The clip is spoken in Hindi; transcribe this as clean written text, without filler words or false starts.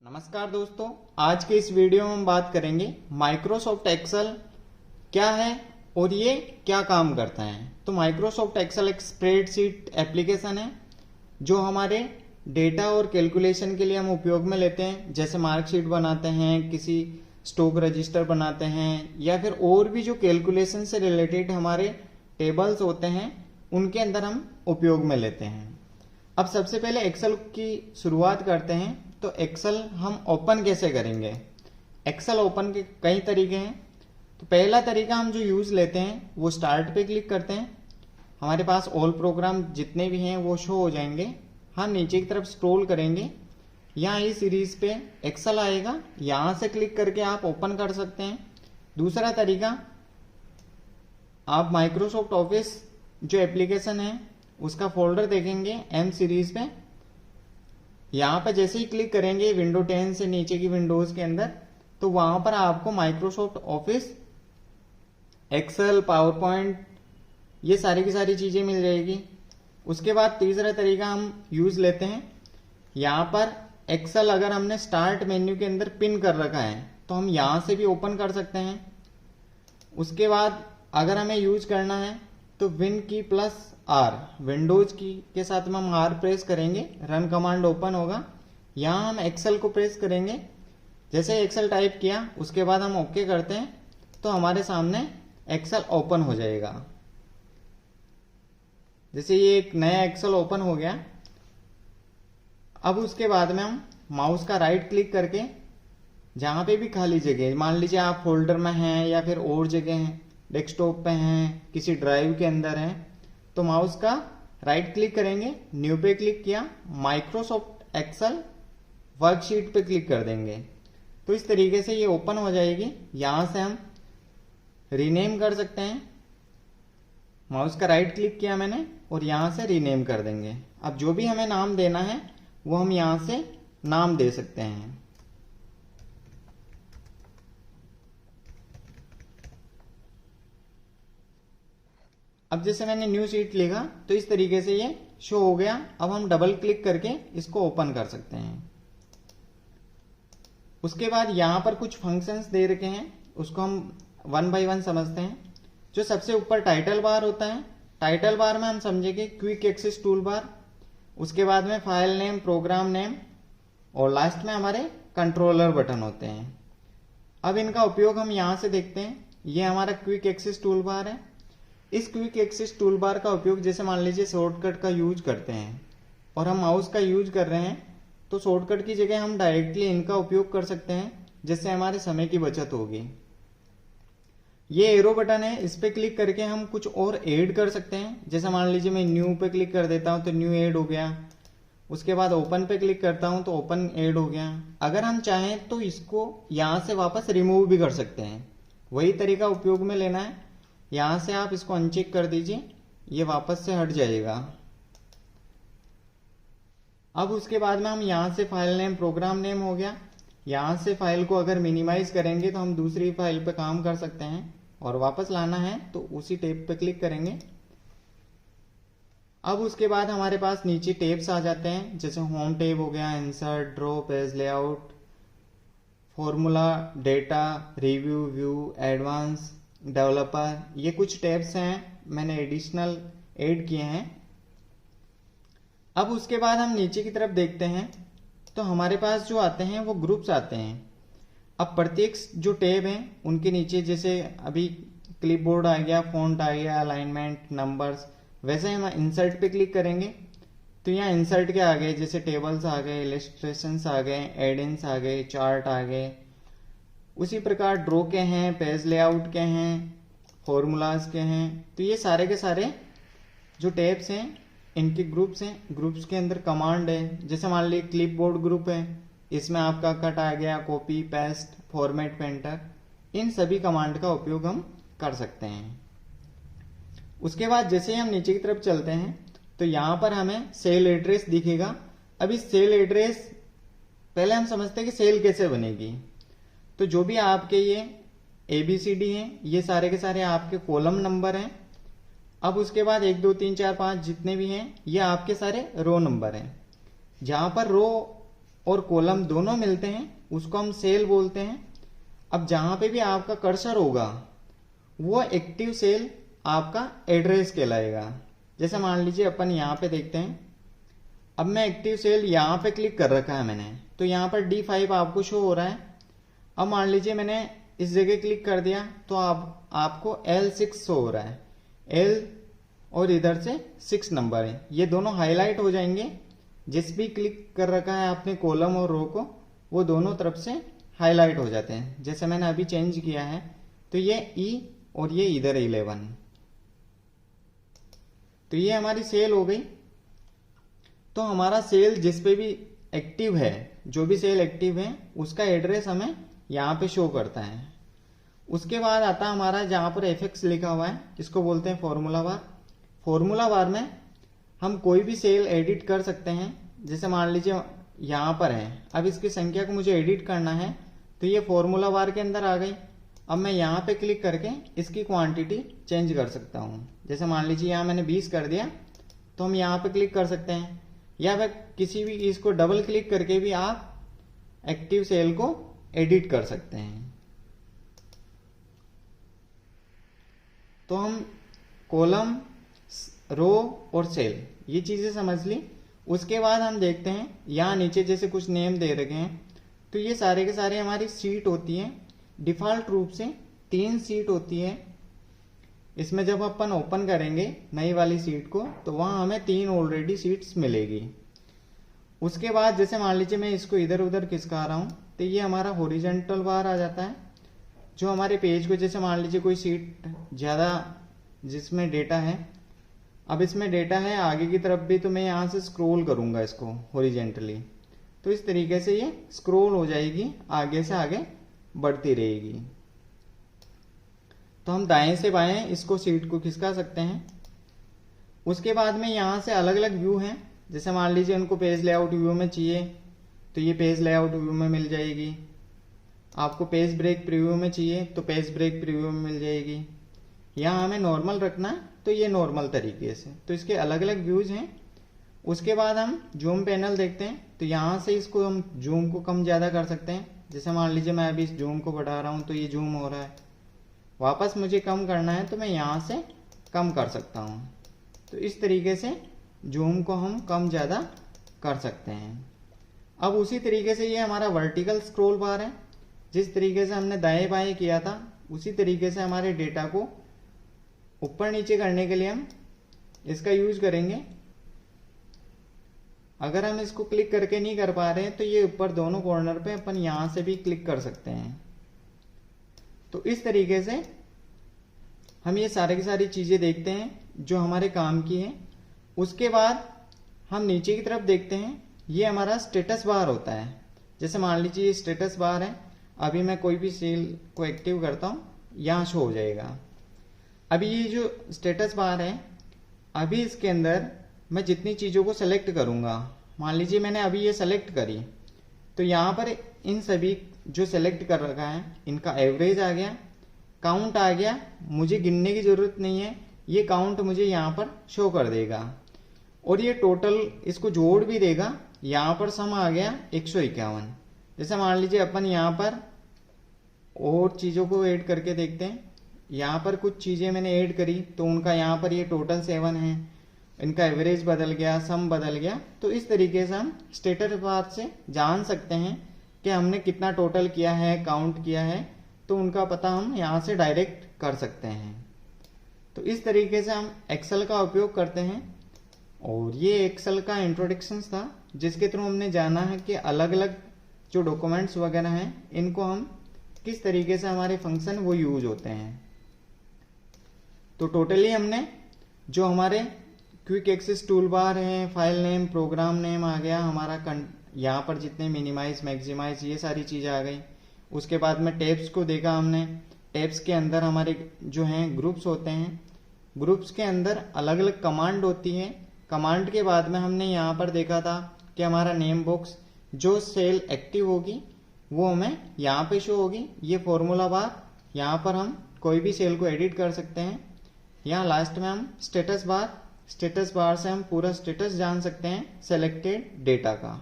नमस्कार दोस्तों, आज के इस वीडियो में हम बात करेंगे माइक्रोसॉफ्ट एक्सेल क्या है और ये क्या काम करता है। तो माइक्रोसॉफ्ट एक्सेल एक स्प्रेडशीट एप्लीकेशन है जो हमारे डेटा और कैलकुलेशन के लिए हम उपयोग में लेते हैं। जैसे मार्कशीट बनाते हैं, किसी स्टॉक रजिस्टर बनाते हैं, या फिर और भी जो कैलकुलेशन से रिलेटेड हमारे टेबल्स होते हैं उनके अंदर हम उपयोग में लेते हैं। अब सबसे पहले एक्सेल की शुरुआत करते हैं। तो एक्सेल हम ओपन कैसे करेंगे। एक्सेल ओपन के कई तरीके हैं। तो पहला तरीका हम जो यूज लेते हैं वो स्टार्ट पे क्लिक करते हैं। हमारे पास ऑल प्रोग्राम जितने भी हैं वो शो हो जाएंगे। हम नीचे की तरफ स्क्रॉल करेंगे, यहाँ इस सीरीज पे एक्सेल आएगा, यहाँ से क्लिक करके आप ओपन कर सकते हैं। दूसरा तरीका, आप माइक्रोसॉफ्ट ऑफिस जो एप्लीकेशन है उसका फोल्डर देखेंगे एम सीरीज पे। यहाँ पर जैसे ही क्लिक करेंगे विंडो 10 से नीचे की विंडोज के अंदर, तो वहां पर आपको Microsoft Office, Excel, PowerPoint, ये सारी की सारी चीजें मिल जाएगी। उसके बाद तीसरा तरीका हम यूज लेते हैं। यहाँ पर एक्सेल अगर हमने स्टार्ट मेन्यू के अंदर पिन कर रखा है तो हम यहाँ से भी ओपन कर सकते हैं। उसके बाद अगर हमें यूज करना है तो विन की प्लस आर, विंडोज की के साथ में हम आर प्रेस करेंगे, रन कमांड ओपन होगा। यहाँ हम एक्सेल को प्रेस करेंगे। जैसे एक्सेल टाइप किया उसके बाद हम ओके करते हैं तो हमारे सामने एक्सेल ओपन हो जाएगा। जैसे ये एक नया एक्सेल ओपन हो गया। अब उसके बाद में हम माउस का राइट क्लिक करके जहां पे भी खाली जगह, मान लीजिए आप फोल्डर में हैं या फिर और जगह हैं, डेस्कटॉप पे हैं, किसी ड्राइव के अंदर हैं, तो माउस का राइट क्लिक करेंगे, न्यू पे क्लिक किया, माइक्रोसॉफ्ट एक्सेल वर्कशीट पे क्लिक कर देंगे। तो इस तरीके से ये ओपन हो जाएगी। यहां से हम रीनेम कर सकते हैं। माउस का राइट क्लिक किया मैंने और यहां से रीनेम कर देंगे। अब जो भी हमें नाम देना है वो हम यहां से नाम दे सकते हैं। अब जैसे मैंने न्यू शीट लिखा तो इस तरीके से ये शो हो गया। अब हम डबल क्लिक करके इसको ओपन कर सकते हैं। उसके बाद यहां पर कुछ फंक्शंस दे रखे हैं, उसको हम वन बाय वन समझते हैं। जो सबसे ऊपर टाइटल बार होता है, टाइटल बार में हम समझेंगे क्विक एक्सेस टूल बार, उसके बाद में फाइल नेम, प्रोग्राम नेम, और लास्ट में हमारे कंट्रोलर बटन होते हैं। अब इनका उपयोग हम यहां से देखते हैं। ये हमारा क्विक एक्सेस टूल बार है। इस क्विक एक्सेस टूल बार का उपयोग, जैसे मान लीजिए शॉर्टकट का यूज करते हैं और हम माउस का यूज कर रहे हैं, तो शॉर्टकट की जगह हम डायरेक्टली इनका उपयोग कर सकते हैं, जिससे हमारे समय की बचत होगी। ये एरो बटन है, इस पे क्लिक करके हम कुछ और ऐड कर सकते हैं। जैसे मान लीजिए मैं न्यू पे क्लिक कर देता हूं तो न्यू ऐड हो गया। उसके बाद ओपन पे क्लिक करता हूं तो ओपन ऐड हो गया। अगर हम चाहें तो इसको यहां से वापस रिमूव भी कर सकते हैं। वही तरीका उपयोग में लेना है। यहां से आप इसको अनचेक कर दीजिए, ये वापस से हट जाएगा। अब उसके बाद में हम यहां से फाइल नेम, प्रोग्राम नेम हो गया। यहां से फाइल को अगर मिनिमाइज करेंगे तो हम दूसरी फाइल पे काम कर सकते हैं, और वापस लाना है तो उसी टैब पे क्लिक करेंगे। अब उसके बाद हमारे पास नीचे टैब्स आ जाते हैं, जैसे होम टैब हो गया, insert, draw, page layout, formula, data, review, view, advance, developer, ये कुछ टैब्स हैं मैंने एडिशनल ऐड किए हैं। अब उसके बाद हम नीचे की तरफ देखते हैं तो हमारे पास जो आते हैं वो ग्रुप्स आते हैं। अब प्रत्येक जो टैब हैं उनके नीचे, जैसे अभी क्लिपबोर्ड आ गया, फॉन्ट आ गया, अलाइनमेंट, नंबर्स, वैसे हम इंसर्ट पे क्लिक करेंगे तो यहाँ इंसर्ट के आ गए, जैसे टेबल्स आ गए, इलस्ट्रेशंस आ गए, एडिंग्स आ गए, चार्ट आ गए। उसी प्रकार ड्रॉ के हैं, पेज लेआउट के हैं, फॉर्मूलाज के हैं। तो ये सारे के सारे जो टैब्स हैं इनके ग्रुप्स हैं। ग्रुप्स के अंदर कमांड है, जैसे मान लीजिए क्लिपबोर्ड ग्रुप है, इसमें आपका कट आ गया, कॉपी, पेस्ट, फॉर्मेट, पेंटर, इन सभी कमांड का उपयोग हम कर सकते हैं। उसके बाद जैसे हम नीचे की तरफ चलते हैं तो यहाँ पर हमें सेल एड्रेस दिखेगा। अब इस सेल एड्रेस, पहले हम समझते हैं कि सेल कैसे बनेगी। तो जो भी आपके ये ABCD हैं, ये सारे के सारे आपके कॉलम नंबर हैं। अब उसके बाद 1 2 3 4 5 जितने भी हैं ये आपके सारे रो नंबर हैं। जहां पर रो और कॉलम दोनों मिलते हैं उसको हम सेल बोलते हैं। अब जहां पे भी आपका कर्सर होगा वो एक्टिव सेल आपका एड्रेस कहलाएगा। जैसे मान लीजिए अपन यहाँ पे देखते हैं, अब मैं एक्टिव सेल यहाँ पे क्लिक कर रखा है मैंने, तो यहाँ पर D5 आपको शो हो रहा है। अब मान लीजिए मैंने इस जगह क्लिक कर दिया तो आपको L6 शो हो रहा है, L और इधर से 6 नंबर है, ये दोनों हाईलाइट हो जाएंगे। जिस भी क्लिक कर रखा है आपने कॉलम और रो को, वो दोनों तरफ से हाईलाइट हो जाते हैं। जैसे मैंने अभी चेंज किया है तो ये E और ये इधर 11, तो ये हमारी सेल हो गई। तो हमारा सेल जिस पे भी एक्टिव है, जो भी सेल एक्टिव है उसका एड्रेस हमें यहाँ पे शो करता है। उसके बाद आता है हमारा जहाँ पर FX लिखा हुआ है, इसको बोलते हैं फॉर्मूला बार। फॉर्मूला बार में हम कोई भी सेल एडिट कर सकते हैं। जैसे मान लीजिए यहाँ पर है, अब इसकी संख्या को मुझे एडिट करना है तो ये फॉर्मूला बार के अंदर आ गई। अब मैं यहाँ पे क्लिक करके इसकी क्वांटिटी चेंज कर सकता हूँ। जैसे मान लीजिए यहाँ मैंने 20 कर दिया तो हम यहाँ पे क्लिक कर सकते हैं, या फिर किसी भी इसको डबल क्लिक करके भी आप एक्टिव सेल को एडिट कर सकते हैं। तो हम कॉलम, रो और सेल ये चीजें समझ ली। उसके बाद हम देखते हैं यहाँ नीचे जैसे कुछ नेम दे रखे हैं, तो ये सारे के सारे हमारी सीट होती है। डिफॉल्ट रूप से 3 सीट होती है। इसमें जब अपन ओपन करेंगे नई वाली सीट को तो वहां हमें 3 ऑलरेडी सीट्स मिलेगी। उसके बाद जैसे मान लीजिए मैं इसको इधर उधर खिसका रहा हूं तो ये हमारा हॉरिजॉन्टल बार आ जाता है, जो हमारे पेज को, जैसे मान लीजिए कोई सीट ज्यादा जिसमें डेटा है, अब इसमें डेटा है आगे की तरफ भी, तो मैं यहां से स्क्रॉल करूंगा इसको हॉरिजॉन्टली, तो इस तरीके से ये स्क्रॉल हो जाएगी, आगे से आगे बढ़ती रहेगी। तो हम दाएं से बाएं इसको सीट को खिसका सकते हैं। उसके बाद में यहां से अलग अलग व्यू हैं। जैसे मान लीजिए उनको पेज लेआउट व्यू में चाहिए तो ये पेज लेआउट व्यू में मिल जाएगी। आपको पेज ब्रेक प्रीव्यू में चाहिए तो पेज ब्रेक प्रीव्यू में मिल जाएगी। यहाँ हमें नॉर्मल रखना है तो ये नॉर्मल तरीके से, तो इसके अलग अलग व्यूज हैं। उसके बाद हम जूम पैनल देखते हैं, तो यहाँ से इसको हम जूम को कम ज्यादा कर सकते हैं। जैसे मान लीजिए मैं अभी इस जूम को बढ़ा रहा हूं तो ये जूम हो रहा है, वापस मुझे कम करना है तो मैं यहां से कम कर सकता हूं। तो इस तरीके से जूम को हम कम ज्यादा कर सकते हैं। अब उसी तरीके से ये हमारा वर्टिकल स्क्रॉल बार है, जिस तरीके से हमने दाएं बाएं किया था उसी तरीके से हमारे डेटा को ऊपर नीचे करने के लिए हम इसका यूज करेंगे। अगर हम इसको क्लिक करके नहीं कर पा रहे हैं तो ये ऊपर दोनों कॉर्नर पे अपन यहां से भी क्लिक कर सकते हैं। तो इस तरीके से हम ये सारे की सारी चीजें देखते हैं जो हमारे काम की है। उसके बाद हम नीचे की तरफ देखते हैं, ये हमारा स्टेटस बार होता है। जैसे मान लीजिए ये स्टेटस बार है, अभी मैं कोई भी सेल को एक्टिव करता हूं, यहां शो हो जाएगा। अभी ये जो स्टेटस बार है, अभी इसके अंदर मैं जितनी चीजों को सेलेक्ट करूंगा, मान लीजिए मैंने अभी ये सेलेक्ट करी, तो यहां पर इन सभी जो सेलेक्ट कर रखा है इनका एवरेज आ गया, काउंट आ गया, मुझे गिनने की जरूरत नहीं है, ये काउंट मुझे यहाँ पर शो कर देगा और ये टोटल इसको जोड़ भी देगा। यहाँ पर सम आ गया 151। जैसे मान लीजिए अपन यहाँ पर और चीजों को ऐड करके देखते हैं, यहाँ पर कुछ चीजें मैंने ऐड करी तो उनका यहाँ पर ये टोटल 7 है, इनका एवरेज बदल गया, सम बदल गया। तो इस तरीके से हम स्टेटस बार से जान सकते हैं कि हमने कितना टोटल किया है, काउंट किया है, तो उनका पता हम यहाँ से डायरेक्ट कर सकते हैं। तो इस तरीके से हम एक्सेल का उपयोग करते हैं। और ये एक्सेल का इंट्रोडक्शन था जिसके थ्रू हमने जाना है कि अलग अलग जो डॉक्यूमेंट्स वगैरह हैं इनको हम किस तरीके से हमारे फंक्शन वो यूज होते हैं। तो टोटली हमने जो हमारे क्विक एक्सेस टूल बार है, फाइल नेम, प्रोग्राम नेम आ गया हमारा, यहाँ पर जितने मिनिमाइज, मैक्सिमाइज, ये सारी चीजें आ गई। उसके बाद में टैब्स को देखा हमने, टैब्स के अंदर हमारे जो हैं ग्रुप्स होते हैं, ग्रुप्स के अंदर अलग अलग कमांड होती है। कमांड के बाद में हमने यहाँ पर देखा था कि हमारा नेम बॉक्स जो सेल एक्टिव होगी वो हमें यहाँ पे शो होगी। ये फॉर्मूला बार, यहाँ पर हम कोई भी सेल को एडिट कर सकते हैं। यहाँ लास्ट में हम स्टेटस बार से हम पूरा स्टेटस जान सकते हैं सेलेक्टेड डेटा का।